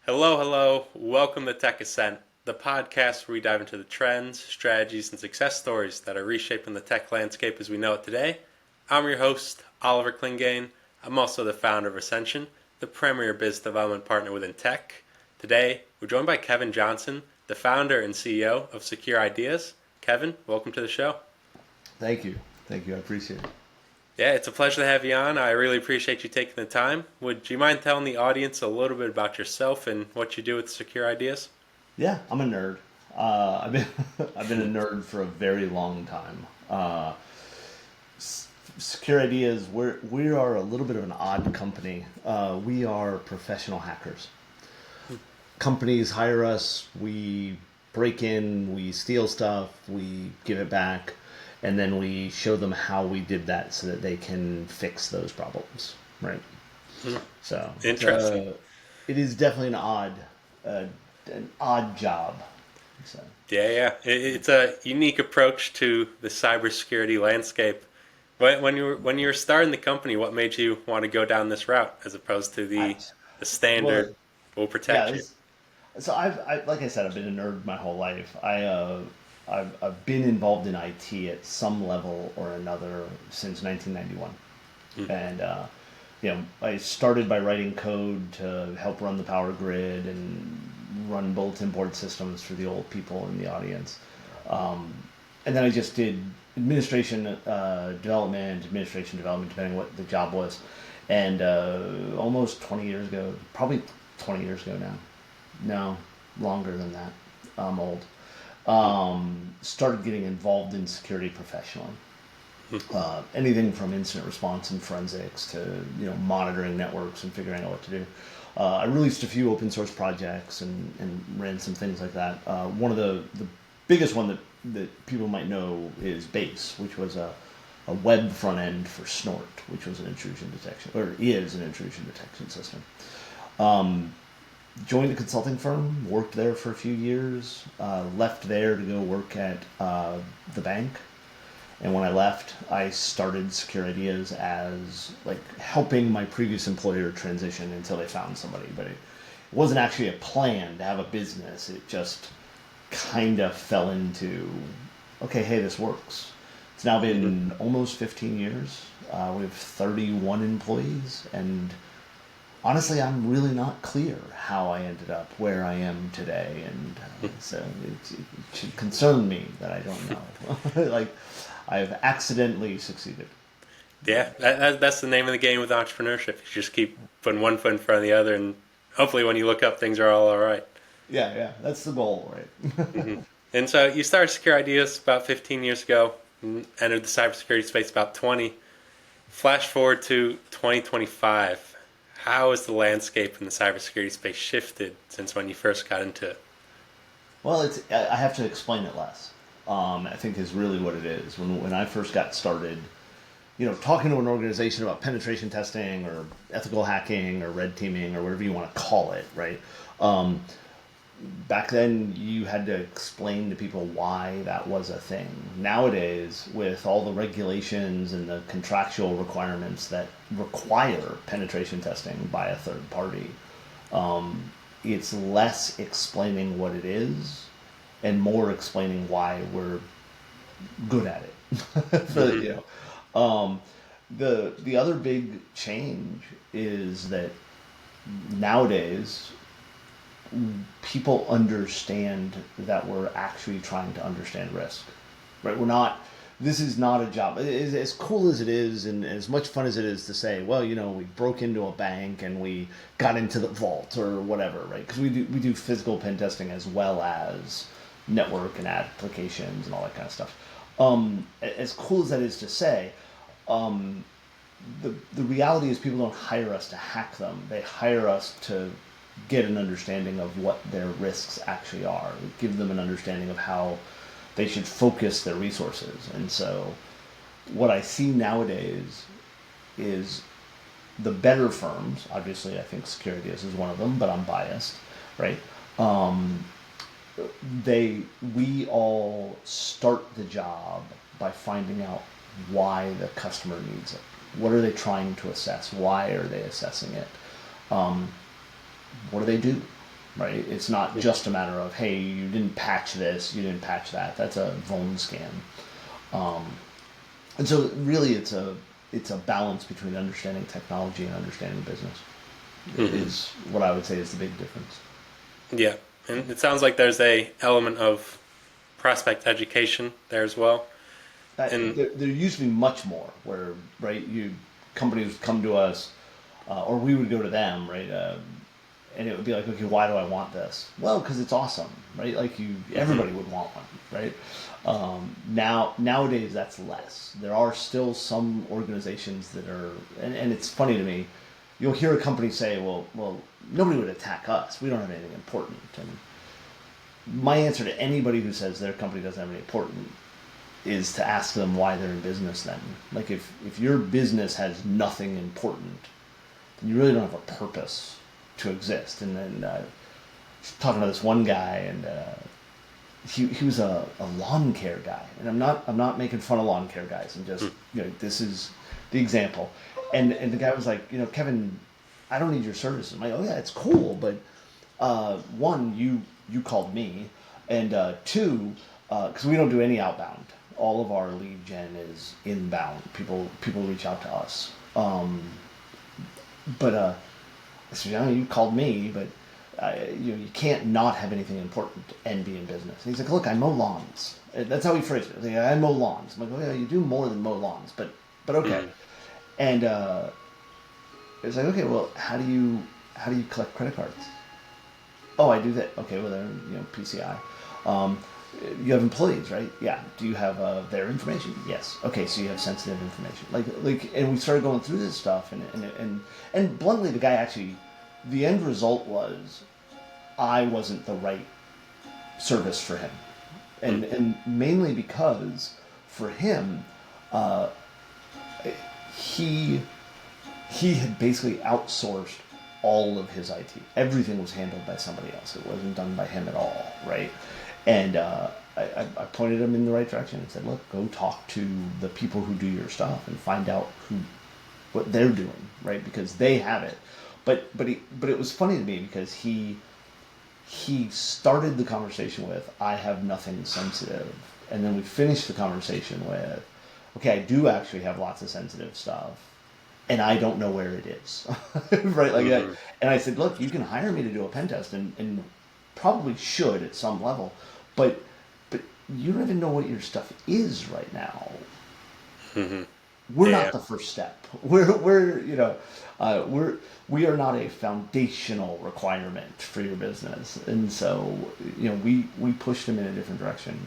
Hello, hello. Welcome to Tech Ascent, the podcast where we dive into the trends, strategies, and success stories that are reshaping the tech landscape as we know it today. I'm your host, Oliver Clingain. I'm also the founder of Ascension, the premier biz development partner within tech. Today, we're joined by Kevin Johnson, the founder and CEO of Secure Ideas. Kevin, welcome to the show. Thank you. Thank you. I appreciate it. Yeah, it's a pleasure to have you on. I really appreciate you taking the time. Would you mind telling the audience a little bit about yourself and what you do with Secure Ideas? Yeah, I'm a nerd. I've been I've been a nerd for a very long time. Secure Ideas, we are a little bit of an odd company. We are professional hackers. Companies hire us. We break in. We steal stuff. We give it back, and then we show them how we did that so that they can fix those problems. Right. So Interesting. it is definitely uh, an odd job. So Yeah. It's a unique approach to the cybersecurity landscape. When you were starting the company, what made you want to go down this route as opposed to I the standard well will yeah. protect you? So like I said, I've been a nerd my whole life. I've been involved in IT at some level or another since 1991, Hmm. and I started by writing code to help run the power grid and run bulletin board systems for the old people in the audience. Um, and then I just did administration development, depending what the job was. And almost 20 years ago, probably 20 years ago now, no, longer than that, I'm old, started getting involved in security professionally. Anything from incident response and forensics to monitoring networks and figuring out what to do. I released a few open source projects and ran some things like that. One of the biggest one that people might know is Base, which was a web front end for Snort, which was an intrusion detection, or is an intrusion detection system. Joined a consulting firm, worked there for a few years, left there to go work at the bank. And when I left, I started Secure Ideas as like helping my previous employer transition until they found somebody. But it wasn't actually a plan to have a business. It just kind of fell into, okay, hey, this works. It's now Hmm. been almost 15 years. We have 31 employees, and honestly, I'm really not clear how I ended up where I am today, and so it should concern me that I don't know. Like, I've accidentally succeeded. Yeah, that's the name of the game with entrepreneurship. You just keep putting one foot in front of the other, and hopefully, when you look up, things are all right. Yeah, yeah, that's the goal, right? Hmm. And so you started Secure Ideas about 15 years ago, and entered the cybersecurity space about 20. Flash forward to 2025. How has the landscape in the cybersecurity space shifted since when you first got into it? Well, I have to explain it less. I think is really what it is. When I first got started, talking to an organization about penetration testing or ethical hacking or red teaming or whatever you want to call it, right? Um, Back then you had to explain to people why that was a thing. Nowadays, with all the regulations and the contractual requirements that require penetration testing by a third party, it's less explaining what it is and more explaining why we're good at it. So, Hmm. um, the other big change is that nowadays people understand that we're actually trying to understand risk, right? We're not. This is not a job. As cool as it is, and as much fun as it is to say, well, we broke into a bank and we got into the vault or whatever, right? Because we do physical pen testing as well as network and applications and all that kind of stuff. As cool as that is to say, um, the reality is people don't hire us to hack them. They hire us to get an understanding of what their risks actually are, give them an understanding of how they should focus their resources. And so what I see nowadays is the better firms, obviously I think Security is one of them, but I'm biased, right? Um, we all start the job by finding out why the customer needs it. What are they trying to assess? Why are they assessing it? Um, what do they do? right? It's not just a matter of, hey, you didn't patch this, you didn't patch that. That's a vuln scan. And so really it's a balance between understanding technology and understanding business is what I would say is the big difference. Yeah, and it sounds like there's a element of prospect education there as well. And There used to be much more where, right, companies would come to us, or we would go to them, right, and it would be like, okay, why do I want this? Well, because it's awesome, right? Like everybody would want one, right? Nowadays that's less. There are still some organizations that are, and it's funny to me. You'll hear a company say, well, nobody would attack us. We don't have anything important. And my answer to anybody who says their company doesn't have anything important is to ask them why they're in business then. Like if your business has nothing important, then you really don't have a purpose to exist. And then talking to this one guy, and he was a lawn care guy, and I'm not making fun of lawn care guys. I'm just this is the example. And the guy was like, Kevin, I don't need your services. I'm like, oh yeah, it's cool, but one, you called me, and two, because we don't do any outbound. All of our lead gen is inbound. People reach out to us. But I said, you called me, but you can't not have anything important and be in business. And he's like, look, I mow lawns. That's how he phrased it. Like, I mow lawns. I'm like, oh yeah, you do more than mow lawns, but okay. And it's like, okay, well, how do you collect credit cards? Oh, I do that. Okay, well, they're PCI. You have employees, right? Yeah. Do you have their information? Yes. Okay, so you have sensitive information. Like, and we started going through this stuff, and bluntly, the guy actually, the end result was, I wasn't the right service for him, and mainly because for him, he had basically outsourced all of his IT. Everything was handled by somebody else. It wasn't done by him at all, right? And I pointed him in the right direction and said, look, go talk to the people who do your stuff and find out what they're doing, right? Because they have it. But it was funny to me because he started the conversation with, I have nothing sensitive. And then we finished the conversation with, okay, I do actually have lots of sensitive stuff, and I don't know where it is, right? Like that. And I said, look, you can hire me to do a pen test, and probably should at some level, but you don't even know what your stuff is right now. We're not the first step. We are not a foundational requirement for your business, and so we pushed him in a different direction,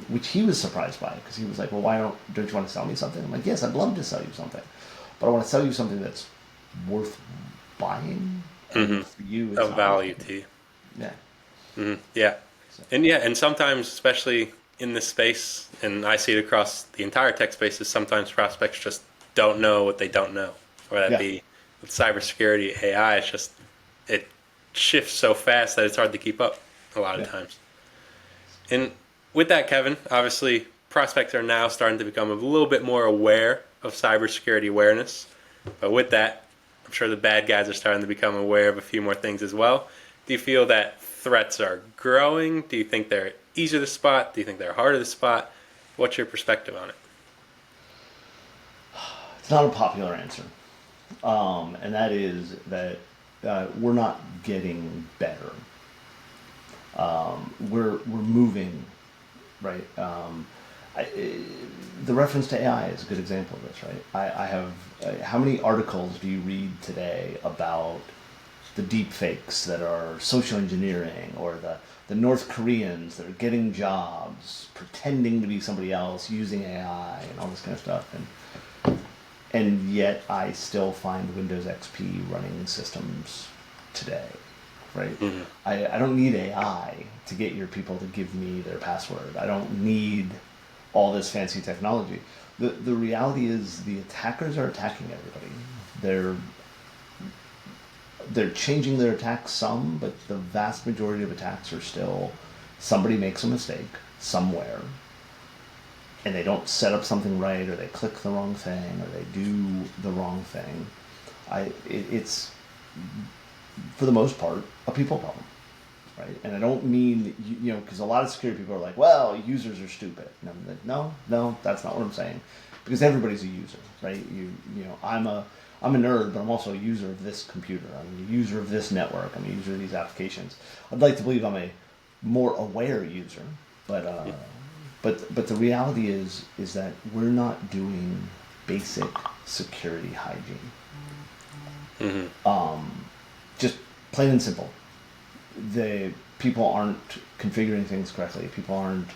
which he was surprised by because he was like, well, don't you want to sell me something? I'm like, yes, I'd love to sell you something, but I want to sell you something that's worth buying and for you of value to you. Yeah. Yeah. And sometimes, especially in this space, and I see it across the entire tech space, is sometimes prospects just don't know what they don't know. Or that be with cybersecurity, AI, it shifts so fast that it's hard to keep up a lot of times. And with that, Kevin, obviously prospects are now starting to become a little bit more aware of cybersecurity awareness. But with that, I'm sure the bad guys are starting to become aware of a few more things as well. Do you feel that threats are growing? Do you think they're easier to spot? Do you think they're harder to spot? What's your perspective on it? It's not a popular answer, and that is that we're not getting better. We're moving, right? The reference to AI is a good example of this, right? I have how many articles do you read today about the deep fakes that are social engineering, or the North Koreans that are getting jobs, pretending to be somebody else, using AI and all this kind of stuff, and yet I still find Windows XP running systems today, right? I don't need AI to get your people to give me their password. I don't need all this fancy technology. The reality is the attackers are attacking everybody. They're changing their attacks some, but the vast majority of attacks are still somebody makes a mistake somewhere, and they don't set up something right, or they click the wrong thing, or they do the wrong thing. It's for the most part a people problem. right? And I don't mean, because a lot of security people are like, well, users are stupid. And I'm like, no, that's not what I'm saying. Because everybody's a user, right? I'm a nerd, but I'm also a user of this computer. I'm a user of this network. I'm a user of these applications. I'd like to believe I'm a more aware user, but the reality is that we're not doing basic security hygiene. Just plain and simple. The people aren't configuring things correctly. People aren't,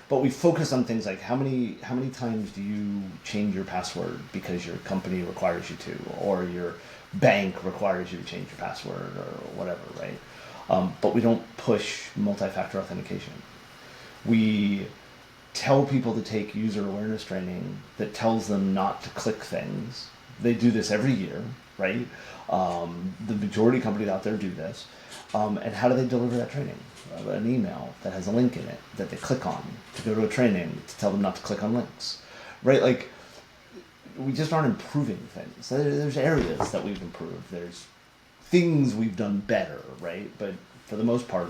but we focus on things like how many times do you change your password because your company requires you to, or your bank requires you to change your password, or whatever, right? But we don't push multi-factor authentication. We tell people to take user awareness training that tells them not to click things. They do this every year, right? The majority of companies out there do this. And how do they deliver that training? An email that has a link in it that they click on to go to a training to tell them not to click on links, right? Like, we just aren't improving things. There's areas that we've improved. There's things we've done better, right? But for the most part,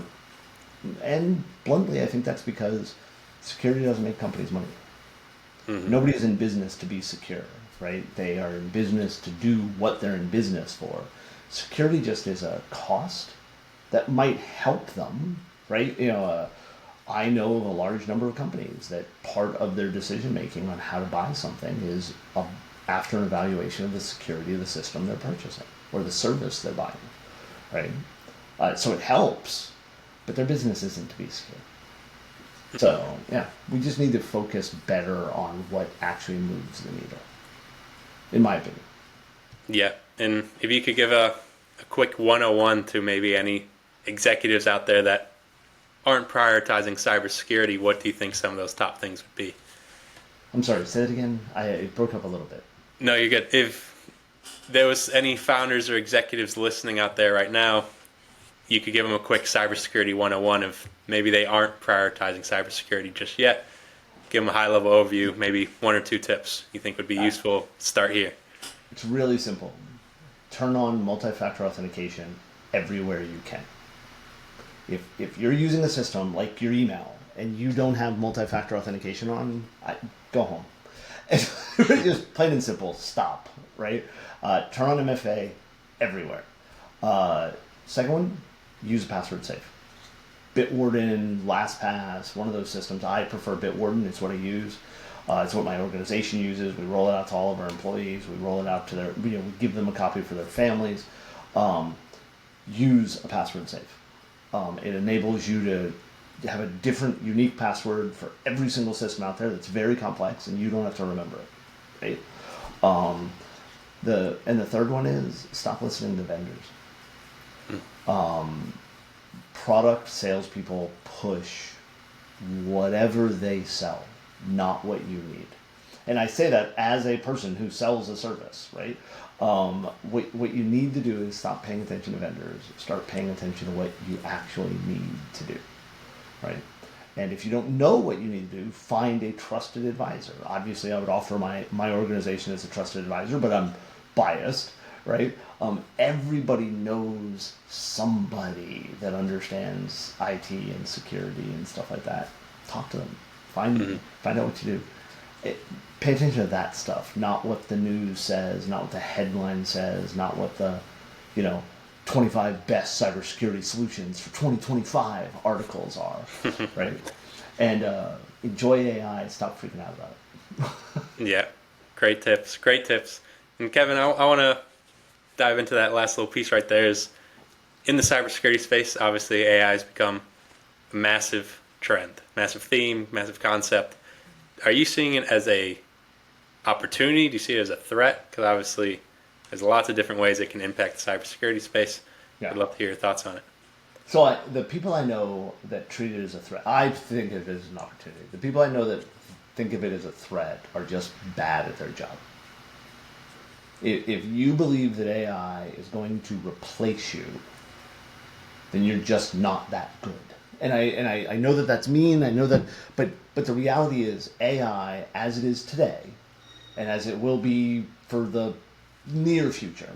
and bluntly, I think that's because security doesn't make companies money. Nobody is in business to be secure, right? They are in business to do what they're in business for. Security just is a cost that might help them, right? I know of a large number of companies that part of their decision making on how to buy something is after an evaluation of the security of the system they're purchasing or the service they're buying, right? So it helps, but their business isn't to be secure. So yeah, we just need to focus better on what actually moves the needle, in my opinion. Yeah, and if you could give a quick 101 to maybe any executives out there that aren't prioritizing cybersecurity, what do you think some of those top things would be? I'm sorry, say that again. It broke up a little bit. No, you're good. If there was any founders or executives listening out there right now, you could give them a quick cybersecurity 101 if maybe they aren't prioritizing cybersecurity just yet. Give them a high-level overview, maybe one or two tips you think would be useful. Start here. It's really simple. Turn on multi-factor authentication everywhere you can. If you're using a system like your email and you don't have multi-factor authentication on, go home. Just plain and simple, stop, right? Turn on MFA everywhere. Second one, use a password safe. Bitwarden, LastPass, one of those systems. I prefer Bitwarden. It's what I use. It's what my organization uses. We roll it out to all of our employees. We roll it out to their, we give them a copy for their families. Use a password safe. It enables you to have a different, unique password for every single system out there that's very complex, and you don't have to remember it, right? The third one is stop listening to vendors. Product salespeople push whatever they sell, not what you need. And I say that as a person who sells a service, right? What you need to do is stop paying attention to vendors, start paying attention to what you actually need to do, right? And if you don't know what you need to do, find a trusted advisor. Obviously, I would offer my organization as a trusted advisor, but I'm biased, right? Everybody knows somebody that understands IT and security and stuff like that. Talk to them. Find out what to do. Pay attention to that stuff, not what the news says, not what the headline says, not what the, 25 best cybersecurity solutions for 2025 articles are, right? And enjoy AI. Stop freaking out about it. Yeah, great tips. And Kevin, I want to dive into that last little piece right there. Is in the cybersecurity space, obviously AI has become a massive trend, massive theme, massive concept. Are you seeing it as a opportunity? Do you see it as a threat? Because obviously there's lots of different ways it can impact the cybersecurity space. Yeah. I'd love to hear your thoughts on it. So the people I know that treat it as a threat, I think of it as an opportunity. The people I know that think of it as a threat are just bad at their job. If you believe that AI is going to replace you, then you're just not that good. And I know that that's mean. I know that, but the reality is AI, as it is today, and as it will be for the near future,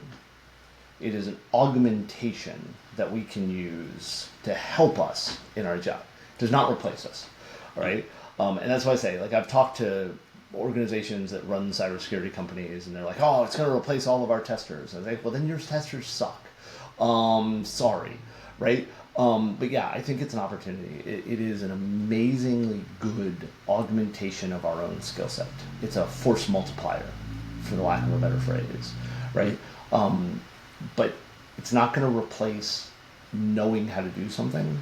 It is an augmentation that we can use to help us in our job. It does not replace us. All right. And that's why I say, like, I've talked to organizations that run cybersecurity companies, and they're like, "Oh, it's going to replace all of our testers." And I say, "Well, then your testers suck. Sorry, right?" But yeah, I think it's an opportunity. It is an amazingly good augmentation of our own skill set. It's a force multiplier, for the lack of a better phrase, right? But it's not going to replace knowing how to do something.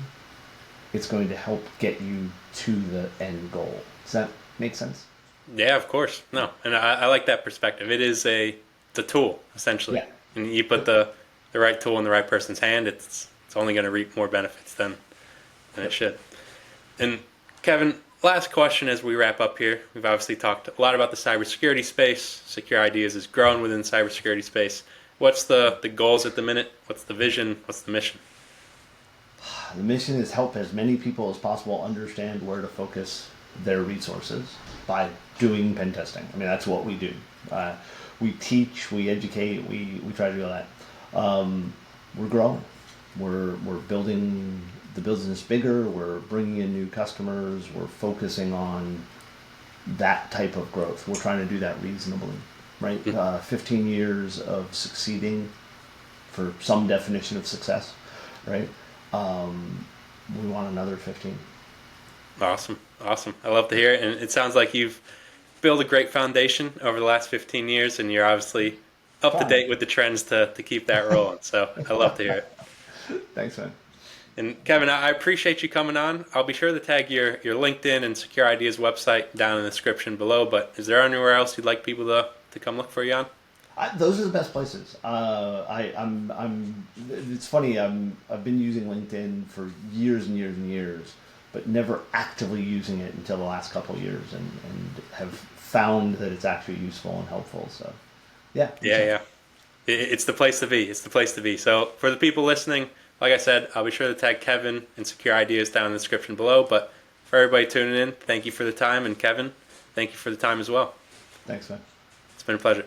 It's going to help get you to the end goal. Does that make sense? Yeah, of course. No, and I like that perspective. It's a tool essentially, Yeah. and you put the right tool in the right person's hand. It's only going to reap more benefits than it should. And Kevin, last question as we wrap up here. We've obviously talked a lot about the cybersecurity space. Secure Ideas is growing within the cybersecurity space. What's the goals at the minute? What's the vision? What's the mission? The mission is help as many people as possible understand where to focus their resources by doing pen testing. I mean, that's what we do. We teach, we educate, we try to do that. We're growing. We're building the business bigger. We're bringing in new customers. We're focusing on that type of growth. We're trying to do that reasonably, right? 15 years of succeeding for some definition of success, right? We want another 15. Awesome. I love to hear it. And it sounds like you've built a great foundation over the last 15 years, and you're obviously up to date with the trends to keep that rolling. So I love to hear it. Thanks, man. And Kevin, I appreciate you coming on. I'll be sure to tag your LinkedIn and Secure Ideas website down in the description below. But is there anywhere else you'd like people to come look for you on? Those are the best places. It's funny. I've been using LinkedIn for years and years and years, but never actively using it until the last couple of years, and have found that it's actually useful and helpful. So, yeah. Yeah. It's the place to be. It's the place to be. So for the people listening, like I said, I'll be sure to tag Kevin and Secure Ideas down in the description below. But for everybody tuning in, thank you for the time. And Kevin, thank you for the time as well. Thanks, man. It's been a pleasure.